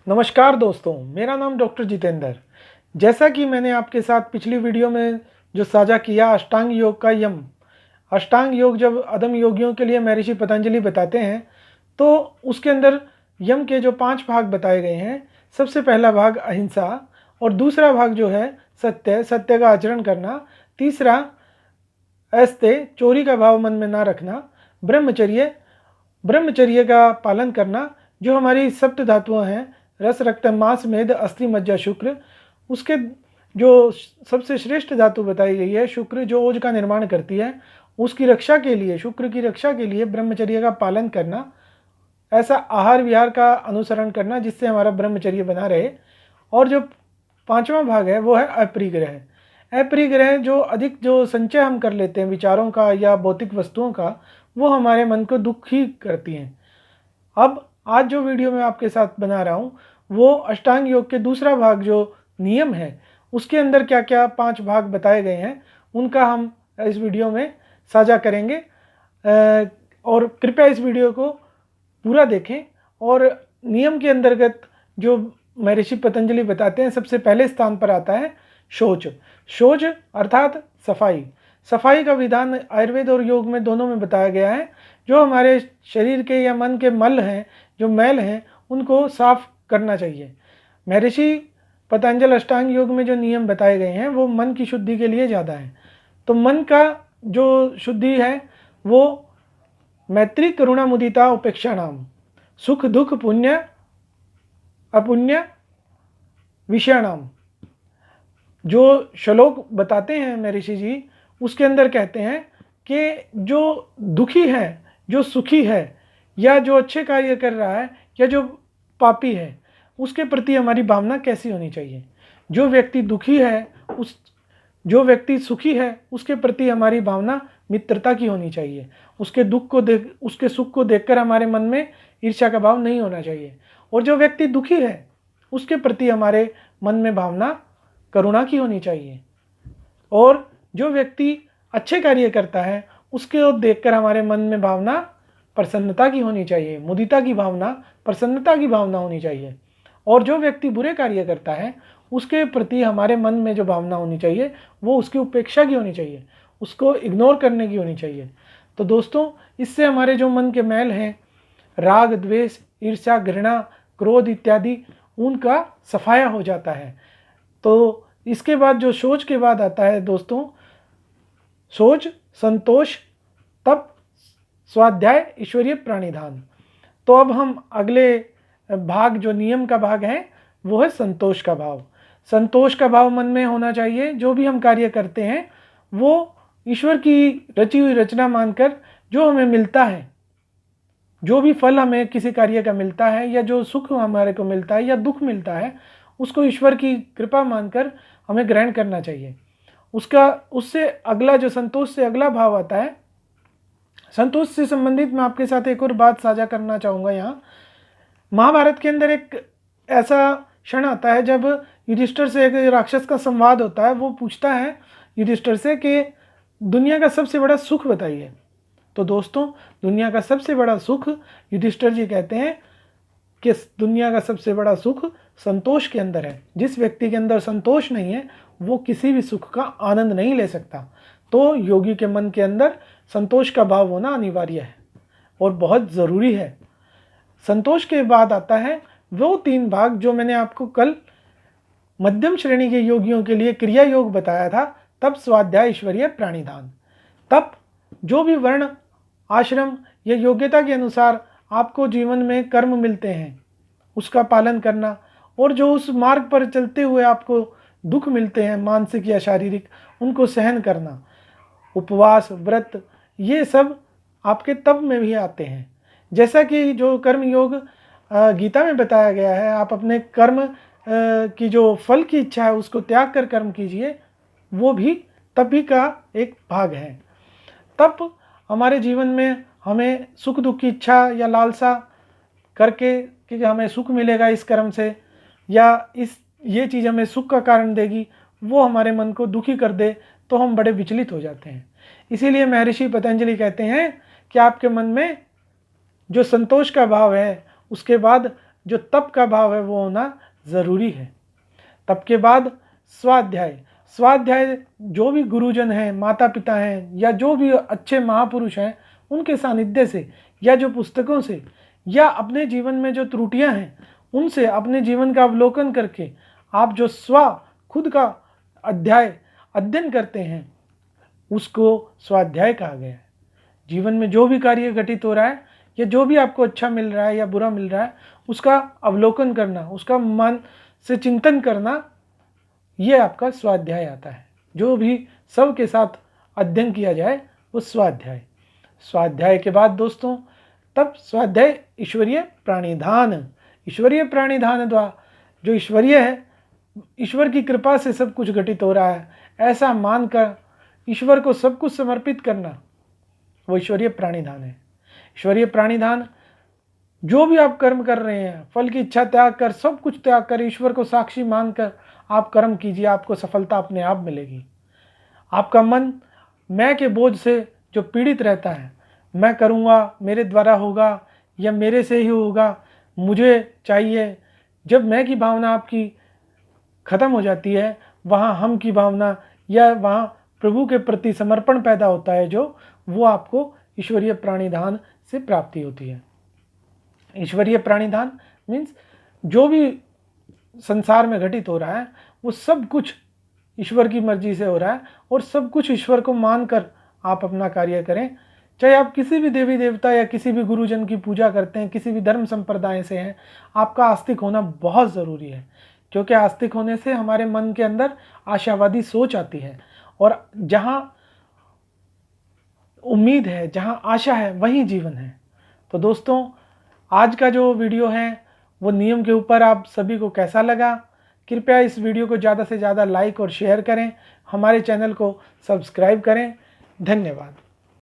नमस्कार दोस्तों, मेरा नाम डॉक्टर जितेंद्र। जैसा कि मैंने आपके साथ पिछली वीडियो में जो साझा किया अष्टांग योग का यम, अष्टांग योग जब अदम योगियों के लिए महर्षि पतंजलि बताते हैं तो उसके अंदर यम के जो 5 भाग बताए गए हैं। सबसे पहला भाग अहिंसा और दूसरा भाग जो है सत्य, सत्य का आचरण करना। तीसरा अस्तेय, चोरी का भाव मन में ना रखना। ब्रह्मचर्य, ब्रह्मचर्य का पालन करना। जो हमारी सप्त धातुआं हैं रस, रक्त, मांस, मेद, अस्थि, मज्जा, शुक्र, उसके जो सबसे श्रेष्ठ धातु बताई गई है शुक्र, जो ओज का निर्माण करती है, उसकी रक्षा के लिए, शुक्र की रक्षा के लिए ब्रह्मचर्य का पालन करना, ऐसा आहार विहार का अनुसरण करना जिससे हमारा ब्रह्मचर्य बना रहे। और जो 5वां भाग है वो है अपरिग्रह। अपरिग्रह जो अधिक जो संचय हम कर लेते हैं विचारों का या भौतिक वस्तुओं का, वो हमारे मन को दुखी करती हैं। अब आज जो वीडियो मैं आपके साथ बना रहा हूँ वो अष्टांग योग के दूसरा भाग जो नियम है उसके अंदर क्या क्या 5 भाग बताए गए हैं उनका हम इस वीडियो में साझा करेंगे। और कृपया इस वीडियो को पूरा देखें। और नियम के अंतर्गत जो महर्षि पतंजलि बताते हैं, सबसे पहले स्थान पर आता है शौच। शौच अर्थात सफाई। सफाई का विधान आयुर्वेद और योग में दोनों में बताया गया है। जो हमारे शरीर के या मन के मल हैं, जो मैल हैं, उनको साफ करना चाहिए। महर्षि पतंजलि अष्टांग योग में जो नियम बताए गए हैं वो मन की शुद्धि के लिए ज़्यादा है। तो मन का जो शुद्धि है वो मैत्री, करुणा, मुदिता, उपेक्षा नाम, सुख दुख, पुण्य अपुण्य, विषयाणाम, जो श्लोक बताते हैं महर्षि जी, उसके अंदर कहते हैं कि जो दुखी है, जो सुखी है, या जो अच्छे कार्य कर रहा है या जो पापी है, उसके प्रति हमारी भावना कैसी होनी चाहिए। जो व्यक्ति दुखी है, जो व्यक्ति सुखी है, उसके प्रति हमारी भावना मित्रता की होनी चाहिए। उसके दुख को देख, उसके सुख को देखकर हमारे मन में ईर्ष्या का भाव नहीं होना चाहिए। और जो व्यक्ति दुखी है उसके प्रति हमारे मन में भावना करुणा की होनी चाहिए। और जो व्यक्ति अच्छे कार्य करता है उसके देखकर हमारे मन में भावना प्रसन्नता की होनी चाहिए, मुदिता की भावना, प्रसन्नता की भावना होनी चाहिए। और जो व्यक्ति बुरे कार्य करता है उसके प्रति हमारे मन में जो भावना होनी चाहिए वो उसकी उपेक्षा की होनी चाहिए, उसको इग्नोर करने की होनी चाहिए। तो दोस्तों, इससे हमारे जो मन के मैल हैं, राग, द्वेष, ईर्ष्या, घृणा, क्रोध इत्यादि, उनका सफाया हो जाता है। तो इसके बाद जो शौच के बाद आता है दोस्तों, शौच, संतोष, तप, स्वाध्याय, ईश्वरीय प्राणिधान। तो अब हम अगले भाग जो नियम का भाग है वो है संतोष का भाव। संतोष का भाव मन में होना चाहिए। जो भी हम कार्य करते हैं वो ईश्वर की रची हुई रचना मानकर जो हमें मिलता है, जो भी फल हमें किसी कार्य का मिलता है या जो सुख हमारे को मिलता है या दुख मिलता है, उसको ईश्वर की कृपा मानकर हमें ग्रहण करना चाहिए। उससे अगला जो संतोष से अगला भाव आता है, संतोष से संबंधित मैं आपके साथ एक और बात साझा करना चाहूँगा। यहाँ महाभारत के अंदर एक ऐसा क्षण आता है जब युधिष्ठिर से एक राक्षस का संवाद होता है। वो पूछता है युधिष्ठिर से कि दुनिया का सबसे बड़ा सुख बताइए। तो दोस्तों, दुनिया का सबसे बड़ा सुख, युधिष्ठिर जी कहते हैं कि दुनिया का सबसे बड़ा सुख संतोष के अंदर है। जिस व्यक्ति के अंदर संतोष नहीं है वो किसी भी सुख का आनंद नहीं ले सकता। तो योगी के मन के अंदर संतोष का भाव होना अनिवार्य है और बहुत ज़रूरी है। संतोष के बाद आता है वो 3 भाग जो मैंने आपको कल मध्यम श्रेणी के योगियों के लिए क्रिया योग बताया था, तप, स्वाध्याय, ईश्वरीय प्राणिधान। तप, जो भी वर्ण, आश्रम या योग्यता के अनुसार आपको जीवन में कर्म मिलते हैं उसका पालन करना, और जो उस मार्ग पर चलते हुए आपको दुख मिलते हैं मानसिक या शारीरिक, उनको सहन करना। उपवास, व्रत, ये सब आपके तप में भी आते हैं। जैसा कि जो कर्म योग गीता में बताया गया है, आप अपने कर्म की जो फल की इच्छा है उसको त्याग कर कर्म कीजिए, वो भी तप ही का एक भाग है। तप हमारे जीवन में हमें सुख दुख की इच्छा या लालसा करके कि हमें सुख मिलेगा इस कर्म से, या ये चीज़ हमें सुख का कारण देगी, वो हमारे मन को दुखी कर दे तो हम बड़े विचलित हो जाते हैं। इसीलिए महर्षि पतंजलि कहते हैं कि आपके मन में जो संतोष का भाव है उसके बाद जो तप का भाव है वो होना ज़रूरी है। तप के बाद स्वाध्याय। स्वाध्याय जो भी गुरुजन हैं, माता पिता हैं, या जो भी अच्छे महापुरुष हैं, उनके सानिध्य से या जो पुस्तकों से या अपने जीवन में जो त्रुटियां हैं उनसे अपने जीवन का अवलोकन करके आप जो खुद का अध्ययन करते हैं उसको स्वाध्याय कहा गया है। जीवन में जो भी कार्य घटित हो रहा है या जो भी आपको अच्छा मिल रहा है या बुरा मिल रहा है उसका अवलोकन करना, उसका मन से चिंतन करना, ये आपका स्वाध्याय आता है। जो भी सबके साथ अध्ययन किया जाए वो स्वाध्याय। स्वाध्याय के बाद दोस्तों तब स्वाध्याय ईश्वरीय प्राणिधान। ईश्वरीय प्राणिधान द्वारा जो ईश्वरीय है, ईश्वर की कृपा से सब कुछ घटित हो रहा है ऐसा मानकर ईश्वर को सब कुछ समर्पित करना, वो ईश्वरीय प्राणिधान है। ईश्वरीय प्राणिधान जो भी आप कर्म कर रहे हैं, फल की इच्छा त्याग कर, सब कुछ त्याग कर, ईश्वर को साक्षी मानकर आप कर्म कीजिए, आपको सफलता अपने आप मिलेगी। आपका मन मैं के बोझ से जो पीड़ित रहता है, मैं करूँगा, मेरे द्वारा होगा या मेरे से ही होगा, मुझे चाहिए, जब मैं की भावना आपकी खत्म हो जाती है, वहाँ हम की भावना या वहाँ प्रभु के प्रति समर्पण पैदा होता है, जो वो आपको ईश्वरीय प्राणिधान से प्राप्ति होती है। ईश्वरीय प्राणिधान मीन्स जो भी संसार में घटित हो रहा है वो सब कुछ ईश्वर की मर्जी से हो रहा है और सब कुछ ईश्वर को मानकर आप अपना कार्य करें। चाहे आप किसी भी देवी देवता या किसी भी गुरुजन की पूजा करते हैं, किसी भी धर्म संप्रदाय से हैं, आपका आस्तिक होना बहुत ज़रूरी है, क्योंकि आस्तिक होने से हमारे मन के अंदर आशावादी सोच आती है और जहाँ उम्मीद है, जहाँ आशा है, वहीं जीवन है। तो दोस्तों आज का जो वीडियो है वो नियम के ऊपर आप सभी को कैसा लगा, कृपया इस वीडियो को ज़्यादा से ज़्यादा लाइक और शेयर करें, हमारे चैनल को सब्सक्राइब करें। धन्यवाद।